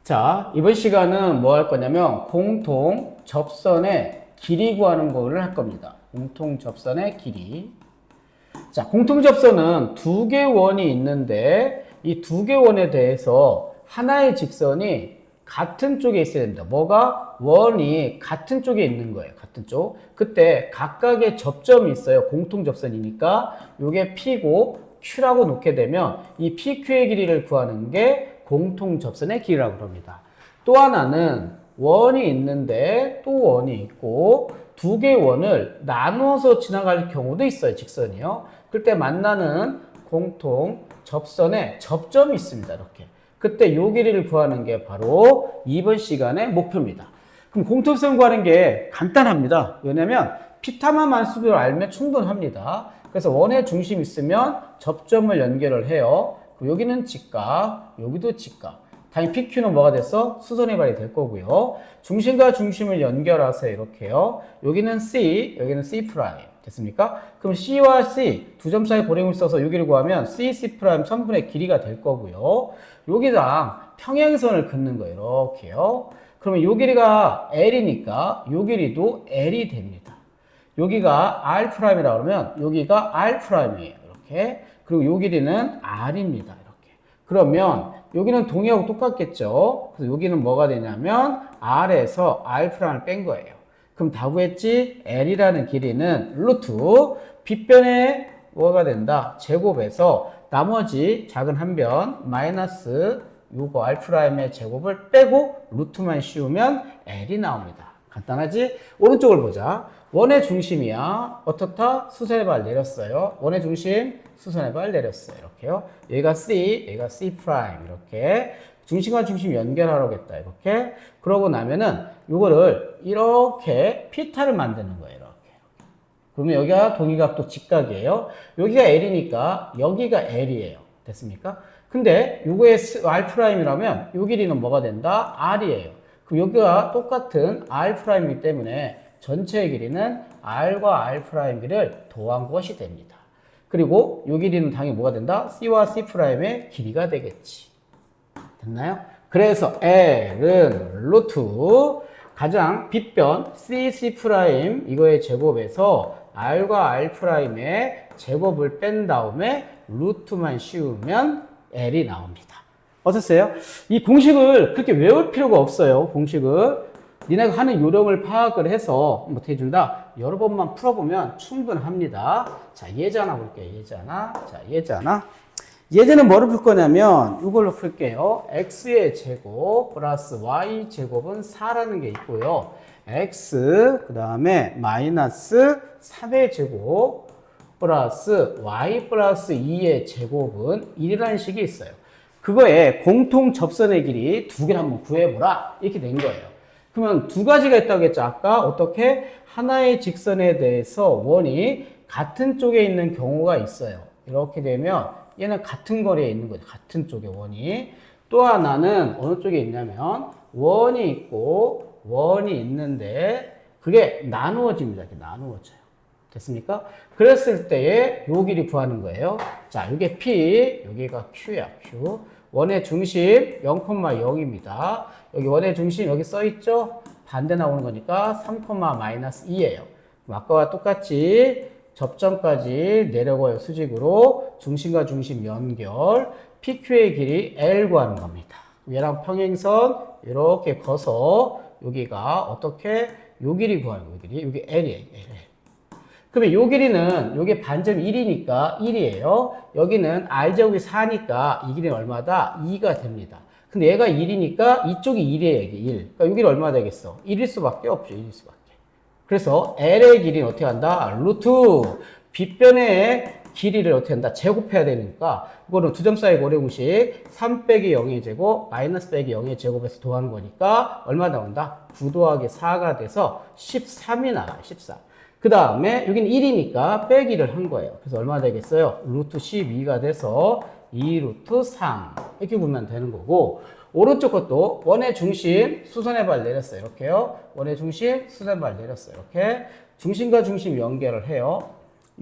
자, 이번 시간은 뭐 할 거냐면 공통 접선의 길이 구하는 거를 할 겁니다. 공통 접선의 길이. 자, 공통 접선은 두 개 원이 있는데 이 두 개 원에 대해서 하나의 직선이 같은 쪽에 있어야 됩니다. 뭐가? 원이 같은 쪽에 있는 거예요. 같은 쪽. 그때 각각의 접점이 있어요. 공통 접선이니까 요게 P고 Q라고 놓게 되면 이 PQ의 길이를 구하는 게 공통 접선의 길이라고 합니다. 또 하나는 원이 있는데 또 원이 있고 두 개의 원을 나누어서 지나갈 경우도 있어요. 직선이요. 그때 만나는 공통 접선의 접점이 있습니다. 이렇게. 그때 요 길이를 구하는 게 바로 이번 시간의 목표입니다. 그럼 공통점 구하는 게 간단합니다. 왜냐면 피타만 만수비를 알면 충분합니다. 그래서 원의 중심 있으면 접점을 연결을 해요. 여기는 직각, 여기도 직각. 당연히 PQ는 뭐가 됐어? 수선의 발이 될 거고요. 중심과 중심을 연결하세요. 이렇게요. 여기는 C, 여기는 C'. 됐습니까? 그럼 C와 C 두 점 사이 고림을 써서 여기를 구하면 C, C' 선분의 길이가 될 거고요. 여기랑 평행선을 긋는 거예요. 이렇게요. 그러면 요 길이가 L이니까 요 길이도 L이 됩니다. 여기가 R'이라고 그러면 여기가 R'이에요. 이렇게. 그리고 요 길이는 R입니다. 이렇게. 그러면 여기는 동의하고 똑같겠죠. 그래서 여기는 뭐가 되냐면 R에서 R'을 뺀 거예요. 그럼 다 구했지? L이라는 길이는 루트 빗변에 뭐가 된다? 제곱에서 나머지 작은 한 변 마이너스 요거 R'의 제곱을 빼고 루트만 씌우면 L이 나옵니다. 간단하지? 오른쪽을 보자. 원의 중심이야. 어떻다? 수선의 발 내렸어요. 원의 중심, 수선의 발 내렸어요. 이렇게요. 얘가 C, 얘가 C'. 이렇게. 중심과 중심 연결하려겠다. 이렇게. 그러고 나면은 요거를 이렇게 피타를 만드는 거예요. 이렇게. 그러면 여기가 동의각도 직각이에요. 여기가 L이니까 여기가 L이에요. 됐습니까? 근데 요거의 R'이라면 요 길이는 뭐가 된다? R이에요. 그럼 여기가 똑같은 R'이기 때문에 전체의 길이는 R과 R' 길이를 더한 것이 됩니다. 그리고 요 길이는 당연히 뭐가 된다? C와 C'의 길이가 되겠지. 됐나요? 그래서 L은 루트 가장 빗변 C, C' 이거의 제곱에서 R과 R'의 제곱을 뺀 다음에 루트만 씌우면 L이 나옵니다. 어떠세요? 이 공식을 그렇게 외울 필요가 없어요. 공식을. 니네가 하는 요령을 파악을 해서 어떻게 해준다? 여러 번만 풀어보면 충분합니다. 자, 예제 하나 볼게요. 예제 하나. 자, 예제 하나. 예제는 뭐를 풀 거냐면 이걸로 풀게요. x의 제곱 플러스 y 제곱은 4라는 게 있고요. x 그 다음에 마이너스 3의 제곱 플러스 y 플러스 2의 제곱은 1이라는 식이 있어요. 그거에 공통 접선의 길이 두 개를 한번 구해보라. 이렇게 된 거예요. 그러면 두 가지가 있다고 했죠. 아까 어떻게 하나의 직선에 대해서 원이 같은 쪽에 있는 경우가 있어요. 이렇게 되면 얘는 같은 거리에 있는 거죠. 같은 쪽에 원이. 또 하나는 어느 쪽에 있냐면 원이 있고 원이 있는데 그게 나누어집니다. 이렇게 나누어져요. 됐습니까? 그랬을 때에 요 길이 구하는 거예요. 자, 이게 P, 여기가 Q야, Q. 원의 중심 0,0입니다. 여기 원의 중심 여기 써 있죠? 반대 나오는 거니까 3,-2예요. 아까와 똑같이 접점까지 내려가요. 수직으로 중심과 중심 연결 PQ의 길이 L 구하는 겁니다. 얘랑 평행선 이렇게 커서 여기가 어떻게 요 길이 구하는 거 길이 여기 L이에요. L. 그러면 요 길이는 요게 반점 1이니까 1이에요. 여기는 R제곱이 4니까 이 길이는 얼마다? 2가 됩니다. 근데 얘가 1이니까 이쪽이 1이에요. 이게 1. 그러니까 요 길이 얼마 되겠어? 1일 수밖에 없죠. 1일 수밖에. 그래서 L의 길이는 어떻게 한다? 루트 빗변의 길이를 어떻게 한다? 제곱해야 되니까 이거는 두 점 사이 고려공식 3 빼기 0의 제곱 마이너스 빼기 0의 제곱에서 더하는 거니까 얼마 나온다? 9 더하기 4가 돼서 13이 나와요. 13. 그 다음에 여기는 1이니까 빼기를 한 거예요. 그래서 얼마 되겠어요? 루트 12가 돼서 2 루트 3 이렇게 보면 되는 거고 오른쪽 것도 원의 중심 수선의 발 내렸어요. 이렇게요. 원의 중심 수선의 발 내렸어요. 이렇게 중심과 중심 연결을 해요.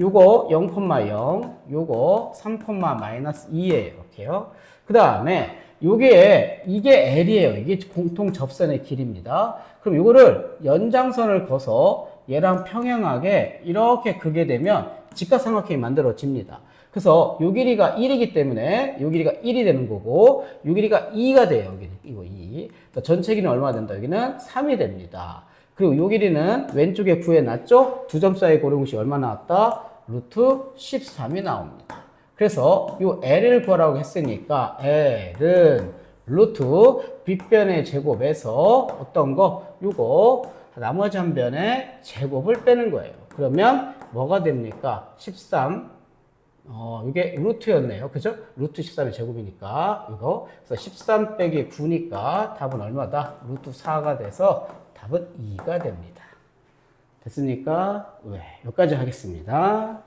요거 0,0 요거 3, -2예요. 이렇게요. 그 다음에 이게 L이에요. 이게 공통 접선의 길이입니다. 그럼 이거를 연장선을 그어서 얘랑 평행하게 이렇게 그게 되면 직각삼각형이 만들어집니다. 그래서 요 길이가 1이기 때문에 요 길이가 1이 되는 거고 요 길이가 2가 돼요. 여기 이거 2. 그러니까 전체 길이는 얼마나 된다? 여기는 3이 됩니다. 그리고 요 길이는 왼쪽에 구해놨죠? 두 점 사이 고르공식 얼마 나왔다? 루트 13이 나옵니다. 그래서 요 L을 구하라고 했으니까 L은 루트 빗변의 제곱에서 어떤 거? 요거 나머지 한 변의 제곱을 빼는 거예요. 그러면 뭐가 됩니까? 13. 이게 루트였네요. 그죠? 루트 13의 제곱이니까 이거. 그래서 13 빼기 9니까 답은 얼마다? 루트 4가 돼서 답은 2가 됩니다. 됐습니까? 네, 여기까지 하겠습니다.